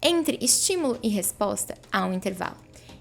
Entre estímulo e resposta há um intervalo.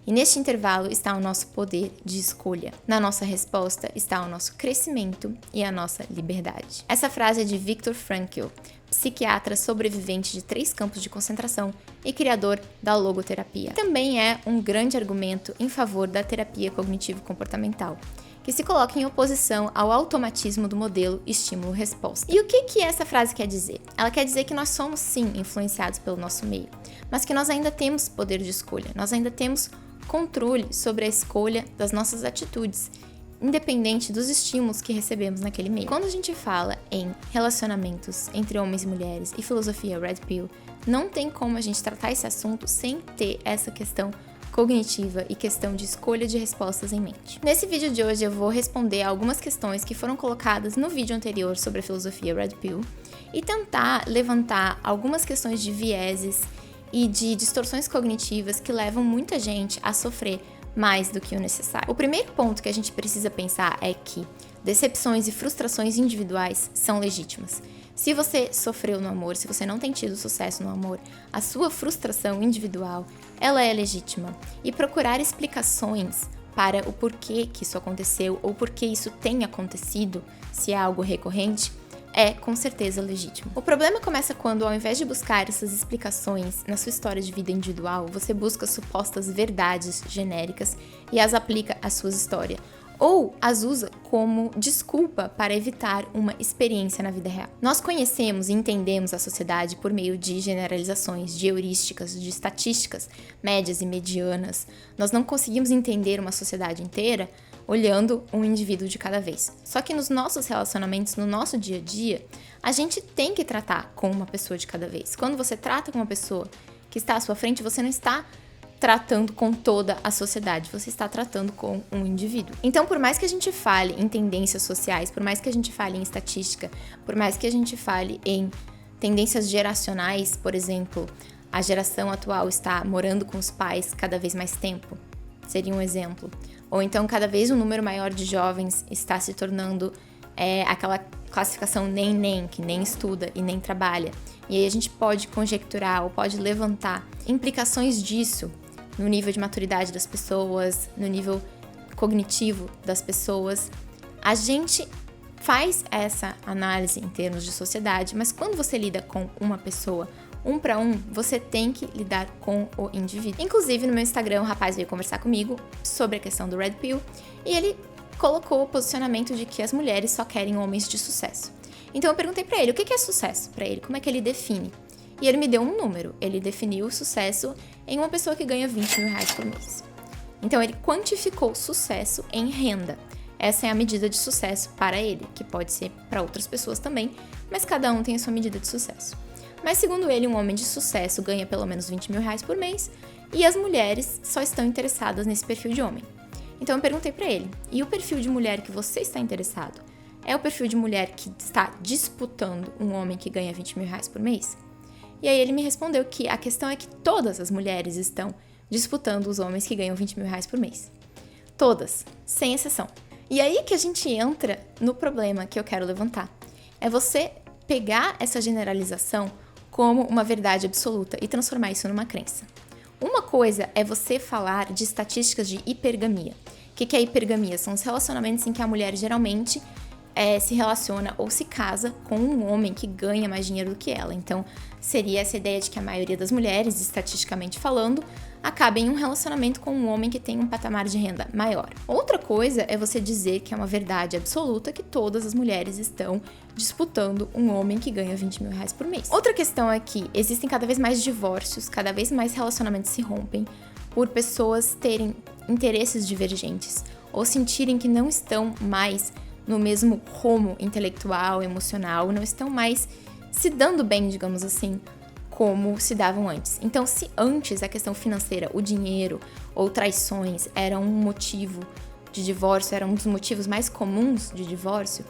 E neste intervalo está o nosso poder de escolha. Na nossa resposta está o nosso crescimento e a nossa liberdade. Essa frase é de Viktor Frankl, psiquiatra sobrevivente de 3 campos de concentração e criador da logoterapia. Também é um grande argumento em favor da terapia cognitivo-comportamental, que se coloca em oposição ao automatismo do modelo estímulo-resposta. E o que essa frase quer dizer? Ela quer dizer que nós somos sim influenciados pelo nosso meio, mas que nós ainda temos poder de escolha, nós ainda temos controle sobre a escolha das nossas atitudes, independente dos estímulos que recebemos naquele meio. Quando a gente fala em relacionamentos entre homens e mulheres e filosofia Red Pill, não tem como a gente tratar esse assunto sem ter essa questão cognitiva e questão de escolha de respostas em mente. Nesse vídeo de hoje eu vou responder algumas questões que foram colocadas no vídeo anterior sobre a filosofia Red Pill e tentar levantar algumas questões de vieses e de distorções cognitivas que levam muita gente a sofrer mais do que o necessário. O primeiro ponto que a gente precisa pensar é que decepções e frustrações individuais são legítimas. Se você sofreu no amor, se você não tem tido sucesso no amor, a sua frustração individual, ela é legítima. E procurar explicações para o porquê que isso aconteceu ou porquê isso tem acontecido, se é algo recorrente, é com certeza legítimo. O problema começa quando, ao invés de buscar essas explicações na sua história de vida individual, você busca supostas verdades genéricas e as aplica à sua história, ou as usa como desculpa para evitar uma experiência na vida real. Nós conhecemos e entendemos a sociedade por meio de generalizações, de heurísticas, de estatísticas médias e medianas. Nós não conseguimos entender uma sociedade inteira olhando um indivíduo de cada vez. Só que nos nossos relacionamentos, no nosso dia a dia, a gente tem que tratar com uma pessoa de cada vez. Quando você trata com uma pessoa que está à sua frente, você não está tratando com toda a sociedade, você está tratando com um indivíduo. Então, por mais que a gente fale em tendências sociais, por mais que a gente fale em estatística, por mais que a gente fale em tendências geracionais, por exemplo, a geração atual está morando com os pais cada vez mais tempo, seria um exemplo. Ou então, cada vez um número maior de jovens está se tornando aquela classificação nem, que nem estuda e nem trabalha. E aí a gente pode conjecturar ou pode levantar implicações disso no nível de maturidade das pessoas, no nível cognitivo das pessoas. A gente faz essa análise em termos de sociedade, mas quando você lida com uma pessoa, 1 para 1, você tem que lidar com o indivíduo. Inclusive, no meu Instagram, o rapaz veio conversar comigo sobre a questão do Red Pill e ele colocou o posicionamento de que as mulheres só querem homens de sucesso. Então eu perguntei pra ele, o que é sucesso pra ele? Como é que ele define? E ele me deu um número. Ele definiu o sucesso em uma pessoa que ganha 20 mil reais por mês. Então ele quantificou sucesso em renda. Essa é a medida de sucesso para ele, que pode ser para outras pessoas também, mas cada um tem a sua medida de sucesso. Mas segundo ele, um homem de sucesso ganha pelo menos 20 mil reais por mês e as mulheres só estão interessadas nesse perfil de homem. Então eu perguntei pra ele, e o perfil de mulher que você está interessado? É o perfil de mulher que está disputando um homem que ganha 20 mil reais por mês? E aí ele me respondeu que a questão é que todas as mulheres estão disputando os homens que ganham 20 mil reais por mês. Todas, sem exceção. E aí que a gente entra no problema que eu quero levantar. É você pegar essa generalização como uma verdade absoluta e transformar isso numa crença. Uma coisa é você falar de estatísticas de hipergamia. O que é hipergamia? São os relacionamentos em que a mulher geralmente se relaciona ou se casa com um homem que ganha mais dinheiro do que ela. Então, seria essa ideia de que a maioria das mulheres, estatisticamente falando, acaba em um relacionamento com um homem que tem um patamar de renda maior. Outra coisa é você dizer que é uma verdade absoluta que todas as mulheres estão disputando um homem que ganha 20 mil reais por mês. Outra questão é que existem cada vez mais divórcios, cada vez mais relacionamentos se rompem por pessoas terem interesses divergentes ou sentirem que não estão mais no mesmo rumo intelectual, emocional, não estão mais se dando bem, digamos assim, como se davam antes. Então, se antes a questão financeira, o dinheiro ou traições era um motivo de divórcio, era um dos motivos mais comuns de divórcio,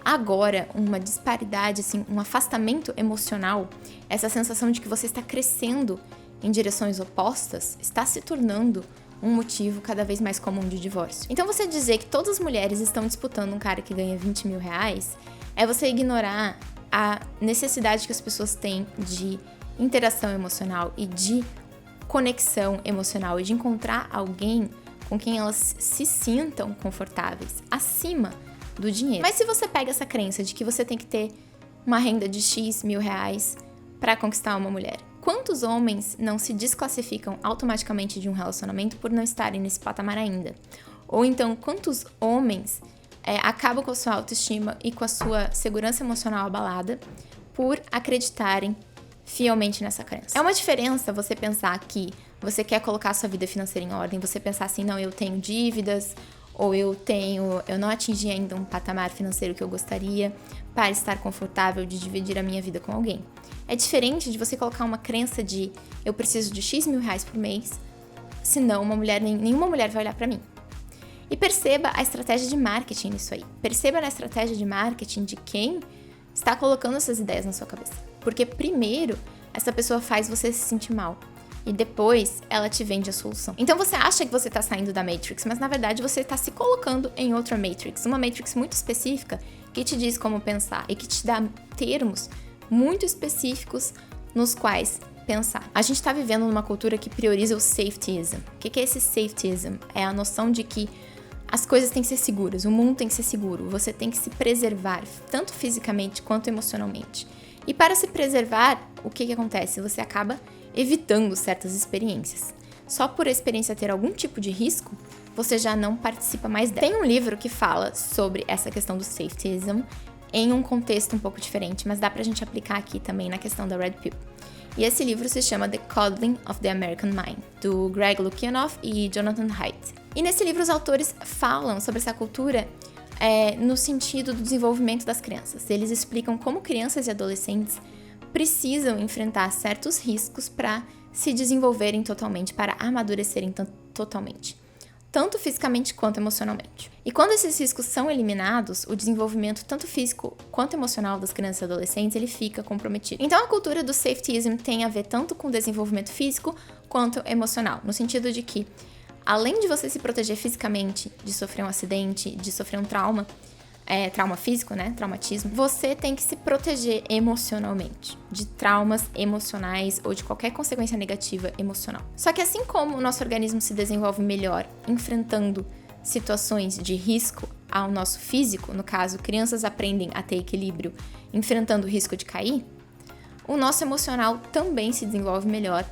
agora uma disparidade, assim, um afastamento emocional, essa sensação de que você está crescendo em direções opostas, está se tornando um motivo cada vez mais comum de divórcio. Então você dizer que todas as mulheres estão disputando um cara que ganha 20 mil reais é você ignorar a necessidade que as pessoas têm de interação emocional e de conexão emocional e de encontrar alguém com quem elas se sintam confortáveis acima do dinheiro. Mas se você pega essa crença de que você tem que ter uma renda de X mil reais para conquistar uma mulher, quantos homens não se desclassificam automaticamente de um relacionamento por não estarem nesse patamar ainda? Ou então, quantos homens acabam com a sua autoestima e com a sua segurança emocional abalada por acreditarem fielmente nessa crença? É uma diferença você pensar que você quer colocar a sua vida financeira em ordem, você pensar assim, não, eu tenho dívidas, ou eu não atingi ainda um patamar financeiro que eu gostaria para estar confortável de dividir a minha vida com alguém. É diferente de você colocar uma crença de eu preciso de X mil reais por mês, senão nenhuma mulher vai olhar para mim. E perceba a estratégia de marketing nisso aí. Perceba na estratégia de marketing de quem está colocando essas ideias na sua cabeça. Porque primeiro, essa pessoa faz você se sentir mal. E depois, ela te vende a solução. Então você acha que você está saindo da Matrix, mas na verdade você está se colocando em outra Matrix. Uma Matrix muito específica que te diz como pensar e que te dá termos muito específicos nos quais pensar. A gente está vivendo numa cultura que prioriza o safetyism. O que é esse safetyism? É a noção de que as coisas têm que ser seguras, o mundo tem que ser seguro, você tem que se preservar, tanto fisicamente quanto emocionalmente. E para se preservar, o que acontece? Você acaba evitando certas experiências. Só por a experiência ter algum tipo de risco, você já não participa mais dela. Tem um livro que fala sobre essa questão do safetyism em um contexto um pouco diferente, mas dá pra gente aplicar aqui também na questão da Red Pill. E esse livro se chama The Coddling of the American Mind, do Greg Lukianoff e Jonathan Haidt. E nesse livro os autores falam sobre essa cultura no sentido do desenvolvimento das crianças. Eles explicam como crianças e adolescentes precisam enfrentar certos riscos para se desenvolverem totalmente, para amadurecerem totalmente, tanto fisicamente quanto emocionalmente. E quando esses riscos são eliminados, o desenvolvimento tanto físico quanto emocional das crianças e adolescentes, ele fica comprometido. Então a cultura do safetyism tem a ver tanto com o desenvolvimento físico quanto emocional, no sentido de que, além de você se proteger fisicamente de sofrer um acidente, de sofrer um trauma físico, né, traumatismo, você tem que se proteger emocionalmente de traumas emocionais ou de qualquer consequência negativa emocional. Só que assim como o nosso organismo se desenvolve melhor enfrentando situações de risco ao nosso físico, no caso, crianças aprendem a ter equilíbrio enfrentando o risco de cair, o nosso emocional também se desenvolve melhor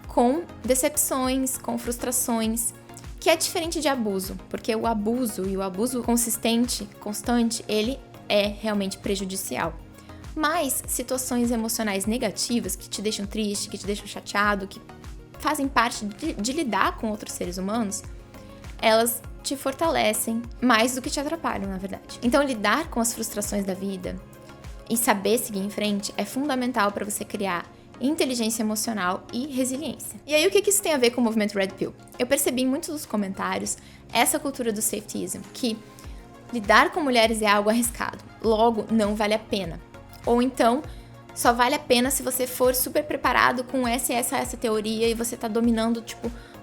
com decepções, com frustrações, que é diferente de abuso, porque o abuso e o abuso constante, ele é realmente prejudicial. Mas situações emocionais negativas que te deixam triste, que te deixam chateado, que fazem parte de lidar com outros seres humanos, elas te fortalecem mais do que te atrapalham, na verdade. Então, lidar com as frustrações da vida e saber seguir em frente é fundamental para você criar inteligência emocional e resiliência. E aí, o que isso tem a ver com o movimento Red Pill? Eu percebi em muitos dos comentários essa cultura do safetyism, que lidar com mulheres é algo arriscado, logo não vale a pena. Ou então, só vale a pena se você for super preparado com essa teoria e você tá dominando,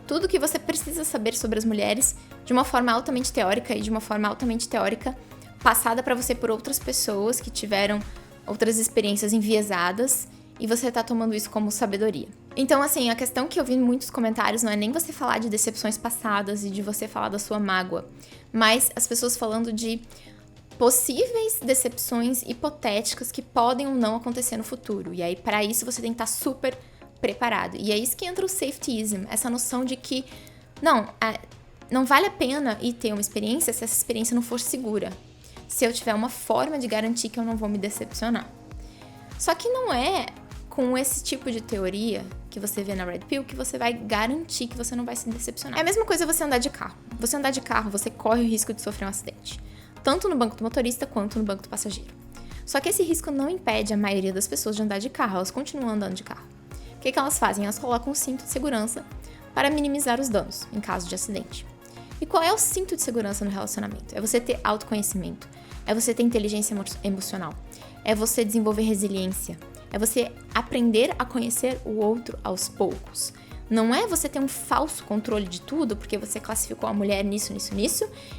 tudo que você precisa saber sobre as mulheres de uma forma altamente teórica e de uma forma altamente teórica passada para você por outras pessoas que tiveram outras experiências enviesadas e você tá tomando isso como sabedoria. Então, assim, a questão que eu vi em muitos comentários não é nem você falar de decepções passadas e de você falar da sua mágoa, mas as pessoas falando de possíveis decepções hipotéticas que podem ou não acontecer no futuro. E aí, para isso, você tem que estar super preparado. E é isso que entra o safetyism, essa noção de que, não vale a pena ir ter uma experiência se essa experiência não for segura. Se eu tiver uma forma de garantir que eu não vou me decepcionar. Só que não é com esse tipo de teoria que você vê na Red Pill que você vai garantir que você não vai se decepcionar. É a mesma coisa você andar de carro. Você andar de carro, você corre o risco de sofrer um acidente. Tanto no banco do motorista quanto no banco do passageiro. Só que esse risco não impede a maioria das pessoas de andar de carro. Elas continuam andando de carro. O que elas fazem? Elas colocam um cinto de segurança para minimizar os danos em caso de acidente. E qual é o cinto de segurança no relacionamento? É você ter autoconhecimento. É você ter inteligência emocional. É você desenvolver resiliência. É você aprender a conhecer o outro aos poucos. Não é você ter um falso controle de tudo, porque você classificou a mulher nisso,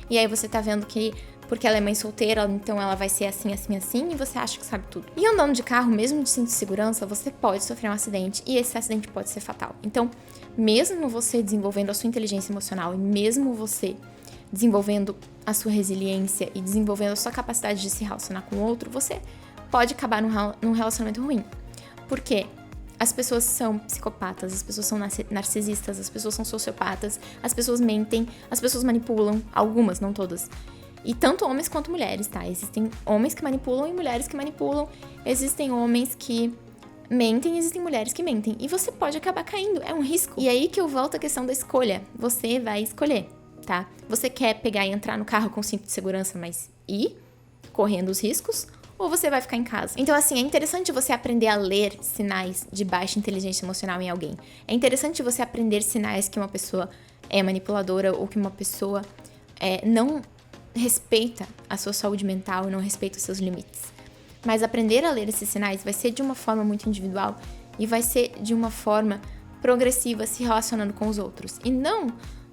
e aí você tá vendo que, porque ela é mãe solteira, então ela vai ser assim, assim, assim, e você acha que sabe tudo. E andando de carro, mesmo de cinto de segurança, você pode sofrer um acidente, e esse acidente pode ser fatal. Então, mesmo você desenvolvendo a sua inteligência emocional, e mesmo você desenvolvendo a sua resiliência e desenvolvendo a sua capacidade de se relacionar com o outro, você pode acabar num relacionamento ruim. Por quê? As pessoas são psicopatas, as pessoas são narcisistas, as pessoas são sociopatas, as pessoas mentem, as pessoas manipulam, algumas, não todas. E tanto homens quanto mulheres, tá? Existem homens que manipulam e mulheres que manipulam, existem homens que mentem, existem mulheres que mentem. E você pode acabar caindo, é um risco. E aí que eu volto à questão da escolha. Você vai escolher, tá? Você quer pegar e entrar no carro com cinto de segurança, mas ir correndo os riscos? Ou você vai ficar em casa? Então, assim, é interessante você aprender a ler sinais de baixa inteligência emocional em alguém. É interessante você aprender sinais que uma pessoa é manipuladora ou que uma pessoa não respeita a sua saúde mental e não respeita os seus limites. Mas aprender a ler esses sinais vai ser de uma forma muito individual e vai ser de uma forma progressiva, se relacionando com os outros. E não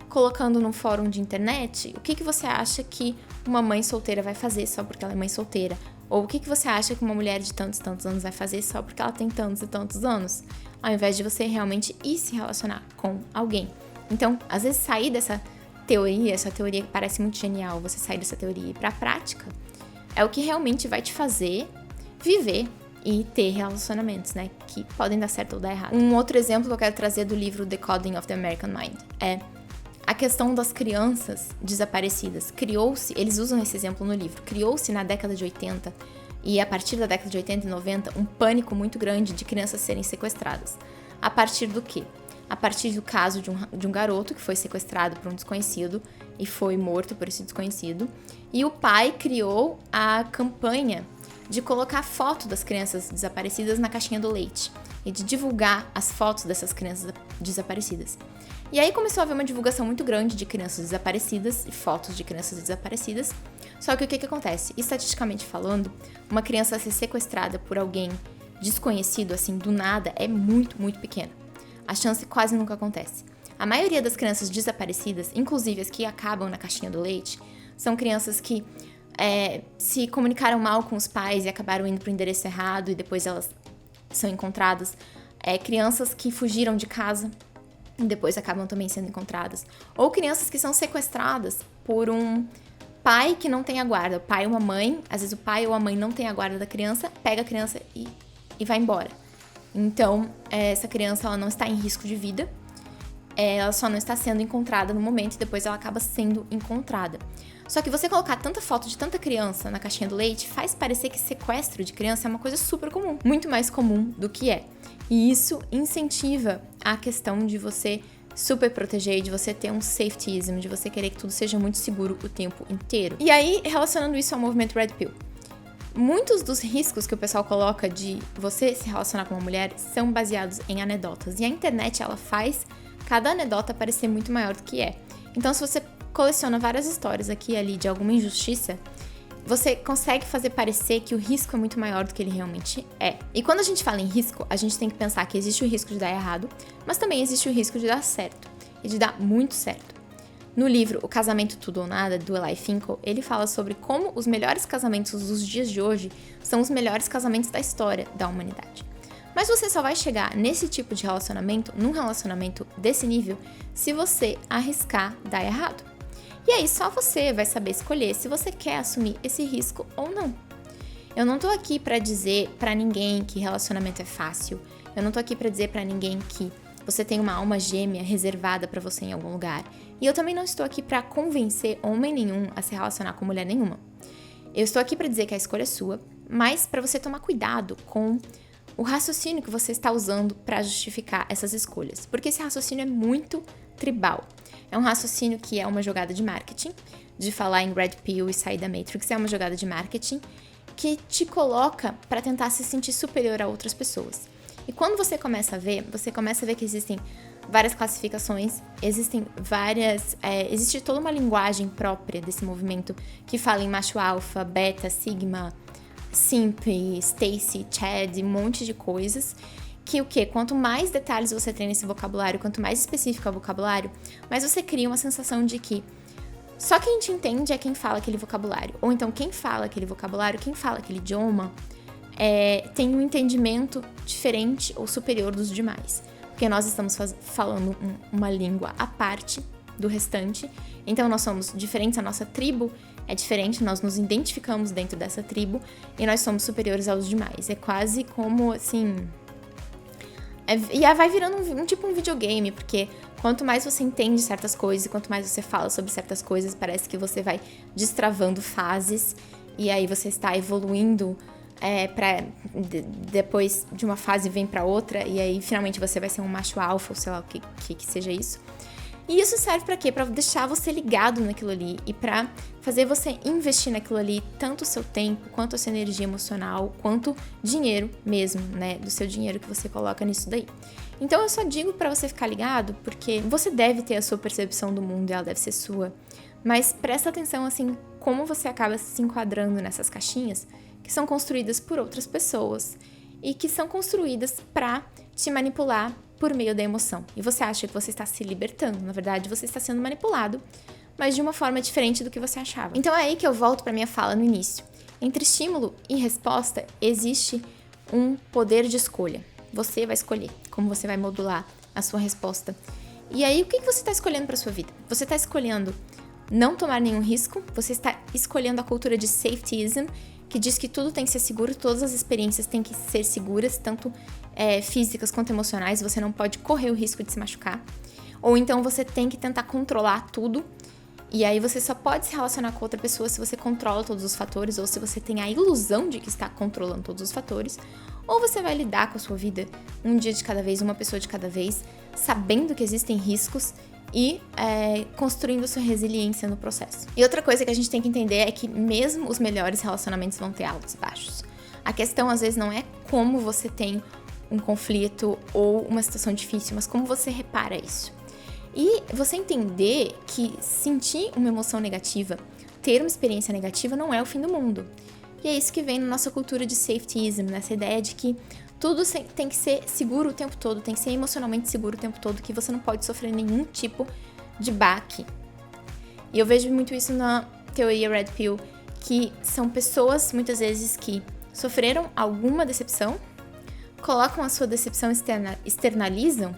colocando num fórum de internet o que você acha que uma mãe solteira vai fazer só porque ela é mãe solteira. Ou o que você acha que uma mulher de tantos e tantos anos vai fazer só porque ela tem tantos e tantos anos, ao invés de você realmente ir se relacionar com alguém. Então, às vezes, sair dessa teoria, essa teoria que parece muito genial, você sair dessa teoria e ir pra prática, é o que realmente vai te fazer viver e ter relacionamentos, né, que podem dar certo ou dar errado. Um outro exemplo que eu quero trazer do livro The Coding of the American Mind é a questão das crianças desaparecidas. Eles usam esse exemplo no livro, criou-se na década de 80 e a partir da década de 80 e 90 um pânico muito grande de crianças serem sequestradas. A partir do quê? A partir do caso de um garoto que foi sequestrado por um desconhecido e foi morto por esse desconhecido. E o pai criou a campanha de colocar foto das crianças desaparecidas na caixinha do leite e de divulgar as fotos dessas crianças desaparecidas. E aí começou a haver uma divulgação muito grande de crianças desaparecidas e fotos de crianças desaparecidas. Só que o que acontece? Estatisticamente falando, uma criança ser sequestrada por alguém desconhecido, assim, do nada, é muito, muito pequena. A chance quase nunca acontece. A maioria das crianças desaparecidas, inclusive as que acabam na caixinha do leite, são crianças que se comunicaram mal com os pais e acabaram indo para o endereço errado e depois elas são encontradas. Crianças que fugiram de casa e depois acabam também sendo encontradas. Ou crianças que são sequestradas por um pai que não tem a guarda. O pai ou uma mãe, às vezes o pai ou a mãe não tem a guarda da criança, pega a criança e vai embora. Então, essa criança ela não está em risco de vida, ela só não está sendo encontrada no momento e depois ela acaba sendo encontrada. Só que você colocar tanta foto de tanta criança na caixinha do leite faz parecer que sequestro de criança é uma coisa super comum, muito mais comum do que é. E isso incentiva a questão de você super proteger, de você ter um safetyism, de você querer que tudo seja muito seguro o tempo inteiro. E aí, relacionando isso ao movimento Red Pill, muitos dos riscos que o pessoal coloca de você se relacionar com uma mulher são baseados em anedotas. E a internet, ela faz cada anedota parecer muito maior do que é. Então, se você coleciona várias histórias aqui e ali de alguma injustiça, você consegue fazer parecer que o risco é muito maior do que ele realmente é. E quando a gente fala em risco, a gente tem que pensar que existe o risco de dar errado, mas também existe o risco de dar certo, e de dar muito certo. No livro O Casamento Tudo ou Nada, do Eli Finkel, ele fala sobre como os melhores casamentos dos dias de hoje são os melhores casamentos da história da humanidade. Mas você só vai chegar nesse tipo de relacionamento, num relacionamento desse nível, se você arriscar dar errado. E aí só você vai saber escolher se você quer assumir esse risco ou não. Eu não tô aqui pra dizer pra ninguém que relacionamento é fácil. Eu não tô aqui pra dizer pra ninguém que você tem uma alma gêmea reservada pra você em algum lugar. E eu também não estou aqui pra convencer homem nenhum a se relacionar com mulher nenhuma. Eu estou aqui pra dizer que a escolha é sua, mas pra você tomar cuidado com o raciocínio que você está usando pra justificar essas escolhas. Porque esse raciocínio é muito tribal. É um raciocínio que é uma jogada de marketing, de falar em Red Pill e sair da Matrix, é uma jogada de marketing que te coloca para tentar se sentir superior a outras pessoas. E quando você começa a ver que existem várias classificações, existe toda uma linguagem própria desse movimento que fala em macho alfa, beta, sigma, simp, Stacy, Chad, um monte de coisas. Que o quê? Quanto mais detalhes você tem nesse vocabulário, quanto mais específico é o vocabulário, mais você cria uma sensação de que Só quem te entende é quem fala aquele vocabulário. Ou então quem fala aquele vocabulário, quem fala aquele idioma, tem um entendimento diferente ou superior dos demais. Porque nós estamos falando uma língua à parte do restante. Então nós somos diferentes, a nossa tribo é diferente, nós nos identificamos dentro dessa tribo e nós somos superiores aos demais. É quase como, assim... E aí vai virando um videogame, porque quanto mais você entende certas coisas, quanto mais você fala sobre certas coisas, parece que você vai destravando fases e aí você está evoluindo depois de uma fase vem pra outra e aí finalmente você vai ser um macho alfa, ou sei lá o que seja isso. E isso serve pra quê? Pra deixar você ligado naquilo ali e pra fazer você investir naquilo ali tanto o seu tempo, quanto a sua energia emocional, quanto dinheiro mesmo, né? Do seu dinheiro que você coloca nisso daí. Então eu só digo pra você ficar ligado porque você deve ter a sua percepção do mundo e ela deve ser sua. Mas presta atenção, assim, como você acaba se enquadrando nessas caixinhas que são construídas por outras pessoas e que são construídas pra te manipular por meio da emoção. E você acha que você está se libertando. Na verdade, você está sendo manipulado, mas de uma forma diferente do que você achava. Então é aí que eu volto para minha fala no início. Entre estímulo e resposta, existe um poder de escolha. Você vai escolher como você vai modular a sua resposta. E aí, o que você está escolhendo para sua vida? Você está escolhendo não tomar nenhum risco, você está escolhendo a cultura de safetyism, que diz que tudo tem que ser seguro, todas as experiências têm que ser seguras, tanto físicas quanto emocionais, você não pode correr o risco de se machucar. Ou então você tem que tentar controlar tudo, e aí você só pode se relacionar com outra pessoa se você controla todos os fatores, ou se você tem a ilusão de que está controlando todos os fatores, ou você vai lidar com a sua vida um dia de cada vez, uma pessoa de cada vez, sabendo que existem riscos, e construindo sua resiliência no processo. E outra coisa que a gente tem que entender é que mesmo os melhores relacionamentos vão ter altos e baixos. A questão às vezes não é como você tem um conflito ou uma situação difícil, mas como você repara isso. E você entender que sentir uma emoção negativa, ter uma experiência negativa não é o fim do mundo. E é isso que vem na nossa cultura de safetyism, nessa ideia de que tudo tem que ser seguro o tempo todo, tem que ser emocionalmente seguro o tempo todo, que você não pode sofrer nenhum tipo de baque. E eu vejo muito isso na teoria Red Pill, que são pessoas, muitas vezes, que sofreram alguma decepção, colocam a sua decepção, externalizam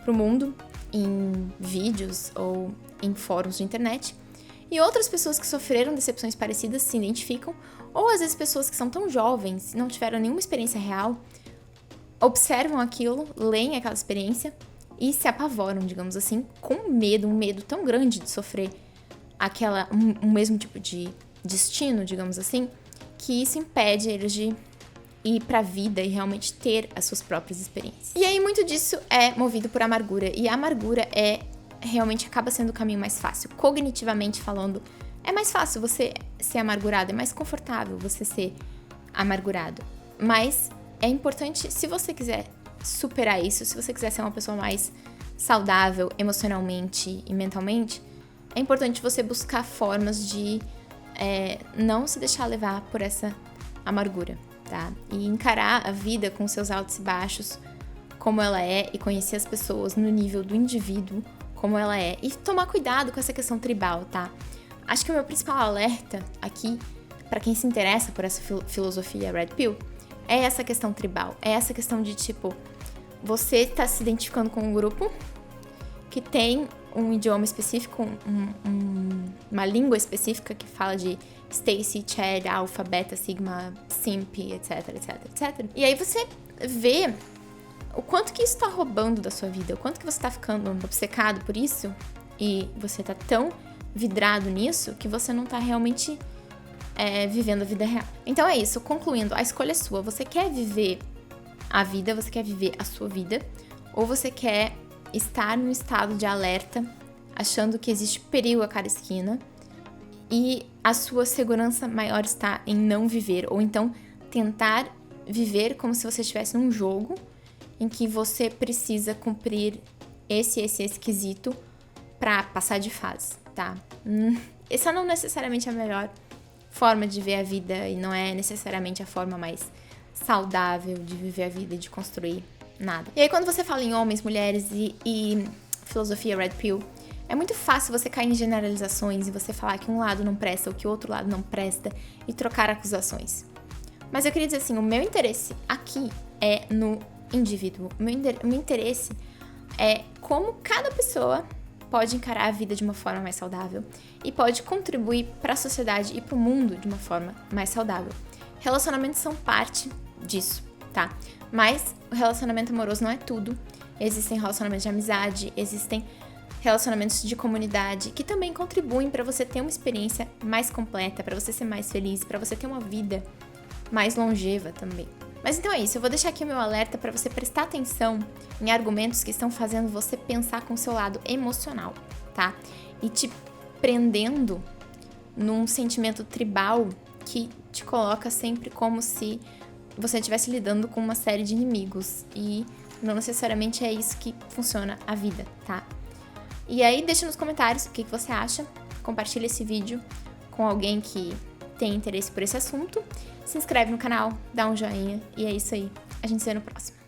pro mundo, em vídeos ou em fóruns de internet, e outras pessoas que sofreram decepções parecidas se identificam, ou às vezes pessoas que são tão jovens, não tiveram nenhuma experiência real, observam aquilo, leem aquela experiência e se apavoram, digamos assim, com medo, um medo tão grande de sofrer um mesmo tipo de destino, digamos assim, que isso impede eles de ir pra vida e realmente ter as suas próprias experiências. E aí muito disso é movido por amargura, e a amargura realmente acaba sendo o caminho mais fácil. Cognitivamente falando, é mais fácil você ser amargurado, é mais confortável você ser amargurado, mas é importante, se você quiser superar isso, se você quiser ser uma pessoa mais saudável emocionalmente e mentalmente, é importante você buscar formas de não se deixar levar por essa amargura, tá? E encarar a vida com seus altos e baixos como ela é e conhecer as pessoas no nível do indivíduo como ela é. E tomar cuidado com essa questão tribal, tá? Acho que o meu principal alerta aqui, pra quem se interessa por essa filosofia Red Pill, é essa questão tribal. É essa questão de, tipo, você tá se identificando com um grupo que tem um idioma específico, uma língua específica que fala de Stacy, Chad, Alpha, Beta, Sigma, Simp, etc, etc, etc. E aí você vê o quanto que isso tá roubando da sua vida, o quanto que você tá ficando obcecado por isso e você tá tão vidrado nisso que você não tá realmente vivendo a vida real. Então é isso, concluindo, a escolha é sua. Você quer viver a vida, você quer viver a sua vida, ou você quer estar num estado de alerta, achando que existe perigo a cada esquina e a sua segurança maior está em não viver, ou então tentar viver como se você estivesse num jogo em que você precisa cumprir esse quesito pra passar de fase, tá? Essa não necessariamente é a melhor forma de ver a vida e não é necessariamente a forma mais saudável de viver a vida e de construir nada. E aí quando você fala em homens, mulheres e filosofia Red Pill, É muito fácil você cair em generalizações e você falar que um lado não presta ou que o outro lado não presta e trocar acusações. Mas eu queria dizer assim, o meu interesse aqui é no indivíduo. O meu interesse é como cada pessoa pode encarar a vida de uma forma mais saudável e pode contribuir para a sociedade e para o mundo de uma forma mais saudável. Relacionamentos são parte disso, tá? Mas o relacionamento amoroso não é tudo. Existem relacionamentos de amizade, existem relacionamentos de comunidade que também contribuem para você ter uma experiência mais completa, para você ser mais feliz, para você ter uma vida mais longeva também. Mas então é isso, eu vou deixar aqui o meu alerta para você prestar atenção em argumentos que estão fazendo você pensar com o seu lado emocional, tá? E te prendendo num sentimento tribal que te coloca sempre como se você estivesse lidando com uma série de inimigos. E não necessariamente é isso que funciona a vida, tá? E aí, deixa nos comentários o que você acha. Compartilha esse vídeo com alguém que tem interesse por esse assunto. Se inscreve no canal, dá um joinha. E é isso aí. A gente se vê no próximo.